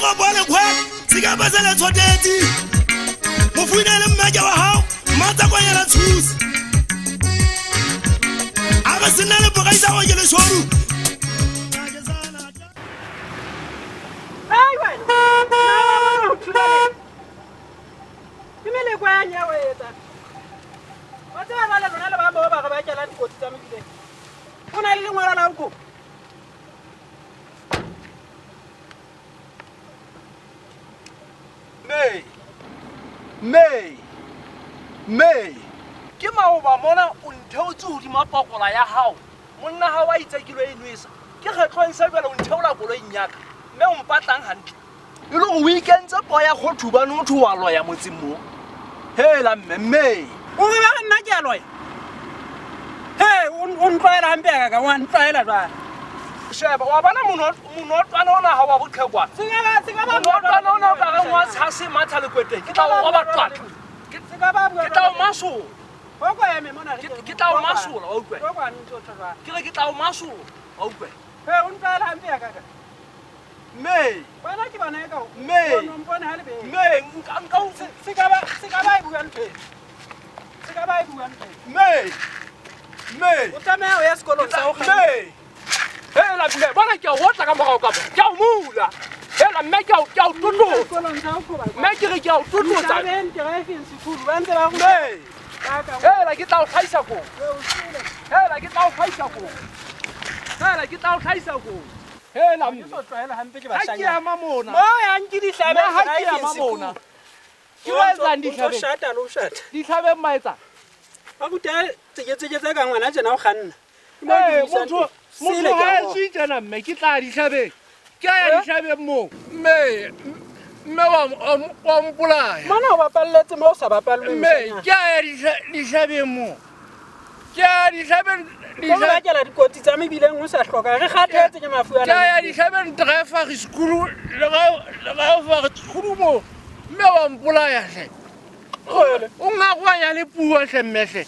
go bole kwa sika basela tshoteti mo fuinele mmeke wa hao mata kwa yela thusi aga sinale bokaisa go yele shoru ai wena na uthulele kimele kwa nya wetsa what's ba le rona le ba bo ba ga ba tšela dikotsi tsa mebile o na le lengwala la go May ke maoba mona o ntheotse hodima pakola ya hao monna ha wa itsekilwe e nwesa ke kgetlong se bela o ntheola koloing ya ka mme o mpatlang hantle e le go weekend tse po ya go thubane motho wa loya motseng mo hela mme o be ba nna ke a loya he o ntwaela hampe ka wa ntwaela jwa sheba wa bana monotwana ona ha wa botlhekwana monotwana ona o ka re ngwa tshase matha le kweteng ke tla o ba twatla ke tla o masola ke tla o masola wa utlwe ke re ke tla o masola wa utlwe o ntwaela hampe ka May bana ke bana ka May o mpone ha le be May nka o se ka ba e bua ntwe May o tsamaya o ya sekolong sa o ga May hela mme bona ke o tla ka morao ka ke o mula hela mme ke o tututsa sekolong sa o go ba mme ke re ke o tututsa ben ke ga feng sekolo ba ntse ba go May hela ke tla o tlhaisa ko hela ke tla o tlhaisa ko hela mme so twaela hampe ke ba ha ke shanya ama mona mo yang ke di hlabe ha ke ama mona ke wa etsang ditlhabe shata lo shata ditlhabe maetsa ba go tla tsetse ka ngwana tsena o ganna motho ha se tsena mme ke tla ditlhabeng ke ya ditlhabeng mo mme wa mpolaya mana o bapalletse mo o sa bapallwe mme ke ya ditlhabeng mo ke ya ditlhabeng go ba kela dikotsi tsa mebileng o sa hloka re kgathetse ke mafu ke ya ditlhabeng driver sekolo le ga fa sekolo mo mme wa mpolaya hle o ngakwa ya le puo hle mme hle